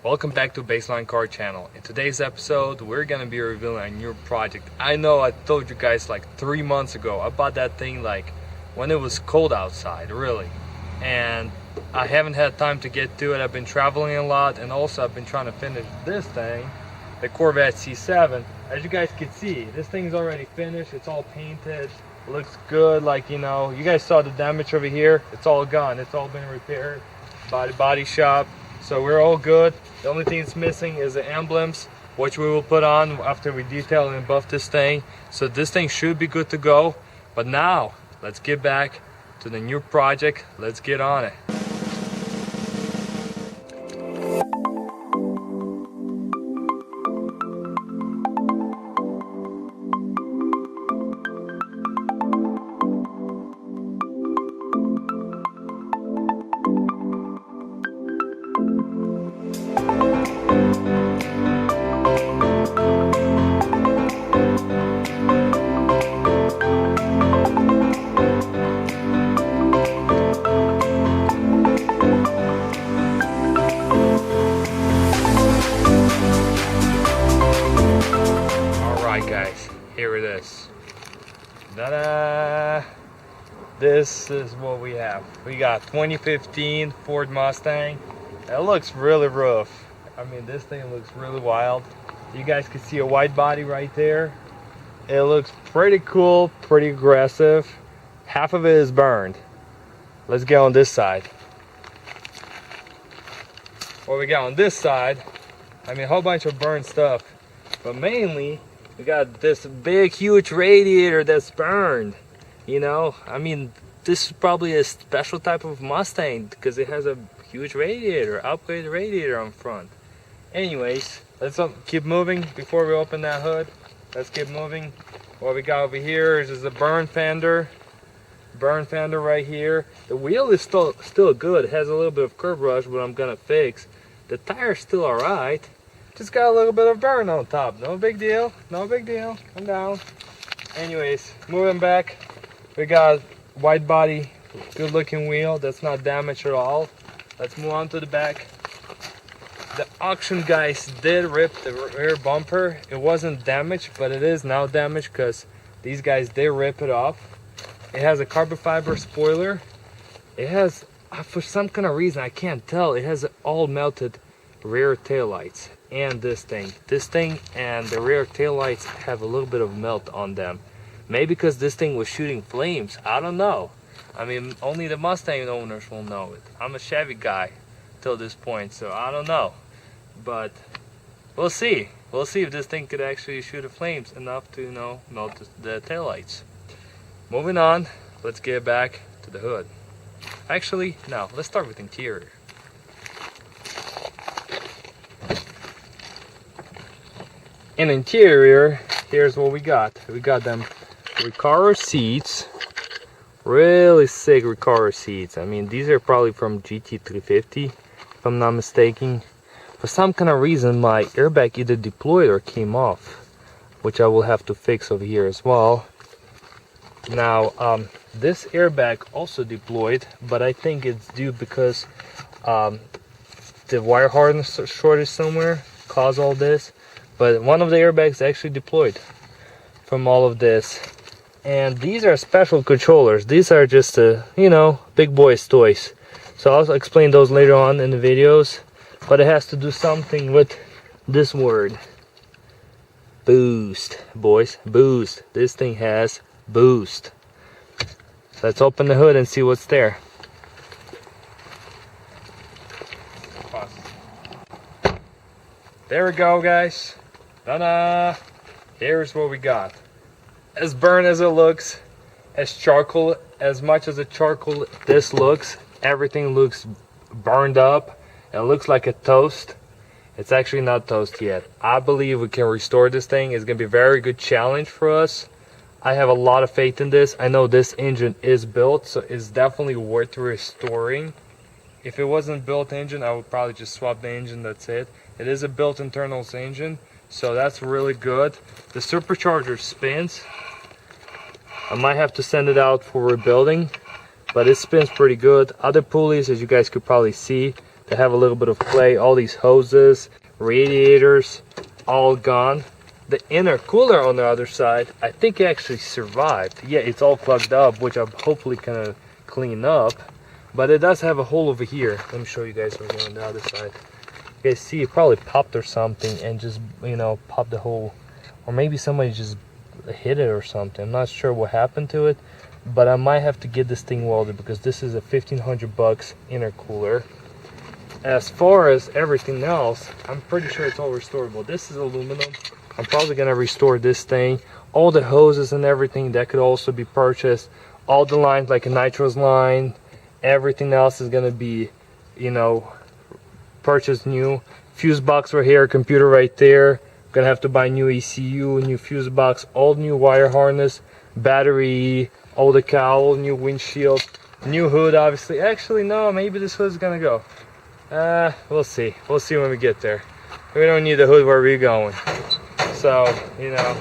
Welcome back to Baseline Car Channel. In today's episode, we're gonna be revealing a new project. I know I told you guys like 3 months ago. I bought that thing like when it was cold outside, really. And I haven't had time to get to it. I've been traveling a lot, and also I've been trying to finish this thing, the Corvette C7. As you guys can see, this thing's already finished. It's all painted. Looks good. Like, you know, you guys saw the damage over here. It's all gone. It's all been repaired by the body shop. So we're all good. The only thing that's missing is the emblems, which we will put on after we detail and buff this thing. So this thing should be good to go. But now, let's get back to the new project. Let's get on it. Guys, here it is. Ta-da! This is what we have. We got 2015 Ford Mustang. It looks really rough. I mean, this thing looks really wild. You guys can see a wide body right there. It looks pretty cool, pretty aggressive. Half of it is burned. Let's get on this side. What we got on this side, I mean, a whole bunch of burned stuff, but mainly we got this big, huge radiator that's burned. You know, I mean, this is probably a special type of Mustang because it has a huge radiator, upgraded radiator on front. Anyways, let's keep moving before we open that hood. Let's keep moving. What we got over here is a burn fender. Burn fender right here. The wheel is still good. It has a little bit of curb rush, but I'm gonna fix. The tire's still alright. Just got a little bit of burn on top. No big deal. No big deal. I'm down. Anyways, moving back. We got wide body, good looking wheel that's not damaged at all. Let's move on to the back. The auction guys did rip the rear bumper. It wasn't damaged, but it is now damaged because these guys did rip it off. It has a carbon fiber spoiler. It has, for some kind of reason, I can't tell, it has all melted rear taillights. And this thing and the rear taillights have a little bit of melt on them. Maybe because this thing was shooting flames. I don't know. I mean, only the Mustang owners will know it. I'm a Chevy guy till this point, so I don't know. But we'll see. We'll see if this thing could actually shoot flames enough to, you know, melt the taillights. Moving on, let's get back to the hood. Actually, no, let's start with interior. In interior, here's what we got. We got them Racecar seats. Really sick Racecar seats. I mean, these are probably from GT350, if I'm not mistaken. For some kind of reason, my airbag either deployed or came off, which I will have to fix over here as well. Now, this airbag also deployed, but I think it's due because the wire harness shortage somewhere caused all this. But one of the airbags actually deployed from all of this. And these are special controllers. These are just, you know, big boys' toys. So I'll explain those later on in the videos. But it has to do something with this word. Boost, boys. Boost. This thing has boost. Let's open the hood and see what's there. There we go, guys. Ta-da! Here's what we got. As burnt as it looks, as charcoal, as much as a charcoal this looks, everything looks burned up. It looks like a toast. It's actually not toast yet. I believe we can restore this thing. It's gonna be a very good challenge for us. I have a lot of faith in this. I know this engine is built, so it's definitely worth restoring. If it wasn't built engine, I would probably just swap the engine, that's it. It is a built internals engine, so that's really good. The supercharger spins. I might have to send it out for rebuilding, but it spins pretty good. Other pulleys, as you guys could probably see, They have a little bit of clay. All these hoses, radiators, all gone. The intercooler on the other side, I think it actually survived. Yeah, it's all plugged up, which I'm hopefully gonna clean up. But it does have a hole over here. Let me show you guys over here on the other side. You guys see, it probably popped or something and just, you know, popped the hole. Or maybe somebody just hit it or something. I'm not sure what happened to it. But I might have to get this thing welded because this is a 1,500 bucks intercooler. As far as everything else, I'm pretty sure it's all restorable. This is aluminum. I'm probably gonna restore this thing. All the hoses and everything that could also be purchased. All the lines, like a nitrous line, everything else is gonna be, you know, purchased new. Fuse box right here, computer right there. Gonna have to buy new ECU, new fuse box, all new wire harness, battery, all the cowl, new windshield, new hood obviously. Actually no, maybe this hood's gonna go. We'll see. We'll see when we get there. We don't need the hood where we're going. So, you know,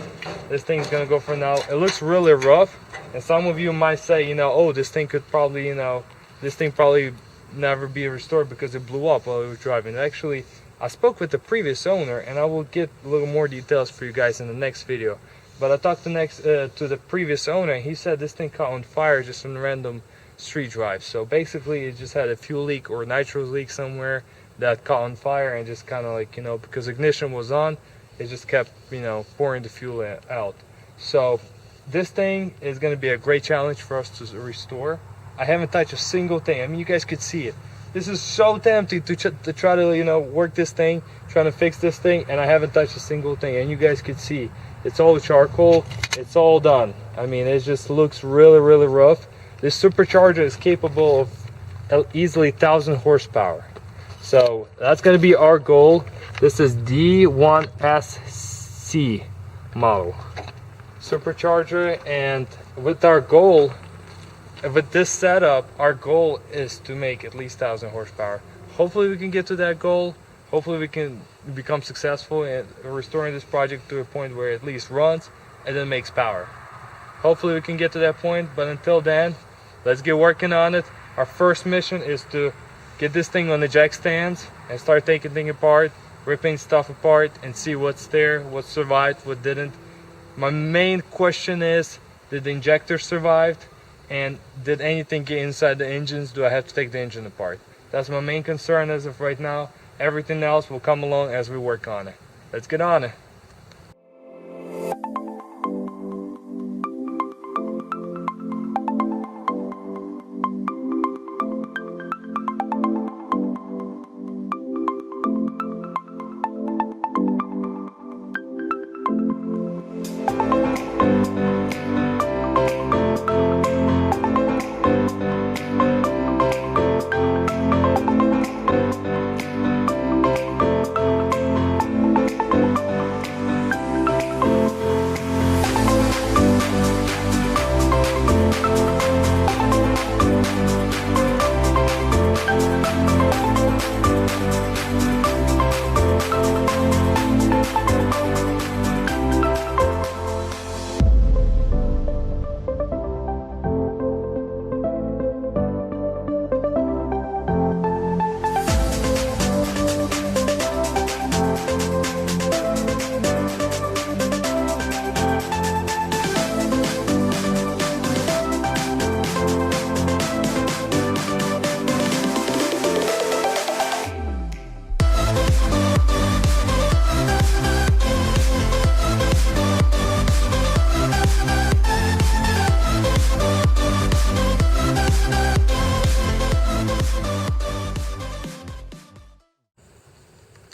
this thing's gonna go for now. It looks really rough, and some of you might say, you know, oh, this thing could probably, you know, this thing probably never be restored because it blew up while we were driving. Actually, I spoke with the previous owner, and I will get a little more details for you guys in the next video. But I talked to the previous owner, and he said this thing caught on fire just on random street drives. So basically, it just had a fuel leak or nitrous leak somewhere that caught on fire, and just kind of like, you know, because ignition was on, it just kept, you know, pouring the fuel out. So this thing is going to be a great challenge for us to restore. I haven't touched a single thing. I mean, you guys could see it. This is so tempting to try to, you know, work this thing, trying to fix this thing, and I haven't touched a single thing. And you guys could see it's all charcoal. It's all done. I mean, it just looks really, really rough. This supercharger is capable of easily 1,000 horsepower. So that's going to be our goal. This is D1SC model supercharger, and with our goal, with this setup, our goal is to make at least 1,000 horsepower. Hopefully we can get to that goal. Hopefully we can become successful in restoring this project to a point where it at least runs and then makes power. Hopefully we can get to that point, but until then, let's get working on it. Our first mission is to get this thing on the jack stands and start taking things apart, ripping stuff apart, and see what's there, what survived, what didn't. My main question is, did the injector survive? And did anything get inside the engines? Do I have to take the engine apart? That's my main concern as of right now. Everything else will come along as we work on it. Let's get on it.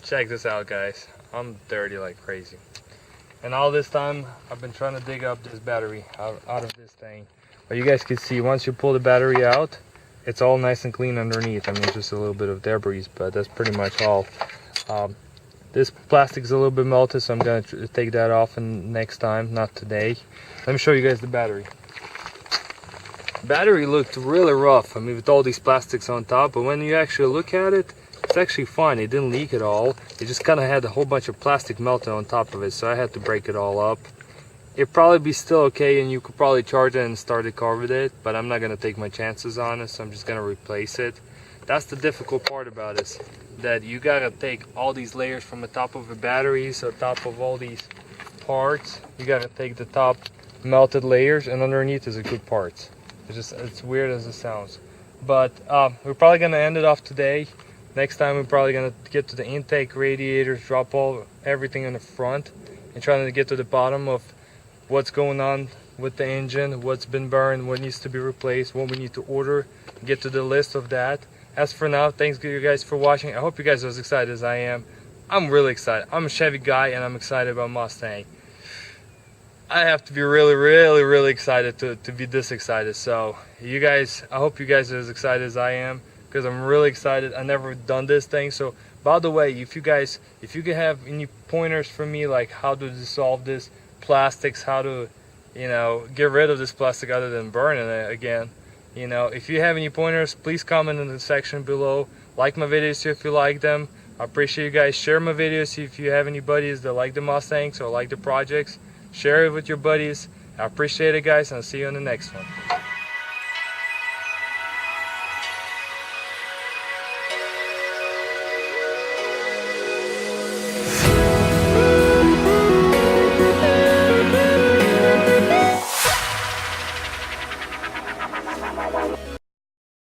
Check this out, guys. I'm dirty like crazy, and all this time I've been trying to dig up this battery out of this thing. But you guys can see, once you pull the battery out, it's all nice and clean underneath. I mean, just a little bit of debris, but that's pretty much all. This plastic is a little bit melted, so I'm gonna take that off and next time, not today. Let me show you guys the battery. Battery looked really rough, I mean, with all these plastics on top, but when you actually look at it, it's actually fine. It didn't leak at all. It just kind of had a whole bunch of plastic melted on top of it, so I had to break it all up. It'd probably be still okay, and you could probably charge it and start the car with it, but I'm not gonna take my chances on it, so I'm just gonna replace it. That's the difficult part about this, that you gotta take all these layers from the top of the batteries, on top of all these parts. You gotta take the top melted layers, and underneath is the good parts. It's weird as it sounds, but we're probably gonna end it off today. Next time we're probably gonna get to the intake radiators, drop everything in the front, and trying to get to the bottom of what's going on with the engine, what's been burned, what needs to be replaced, what we need to order, get to the list of that. As for now, thanks you guys for watching. I hope you guys are as excited as I am. I'm really excited. I'm a Chevy guy and I'm excited about Mustang. I have to be really excited to be this excited. So you guys, I hope you guys are as excited as I am, because I'm really excited. I never done this thing. So by the way, if you have any pointers for me, like how to dissolve this plastics, how to, you know, get rid of this plastic other than burning it again, you know, if you have any pointers, please comment in the section below. Like my videos if you like them. I appreciate you guys. Share my videos if you have any buddies that like the Mustangs or like the projects. Share it with your buddies. I appreciate it, guys, and I'll see you on the next one.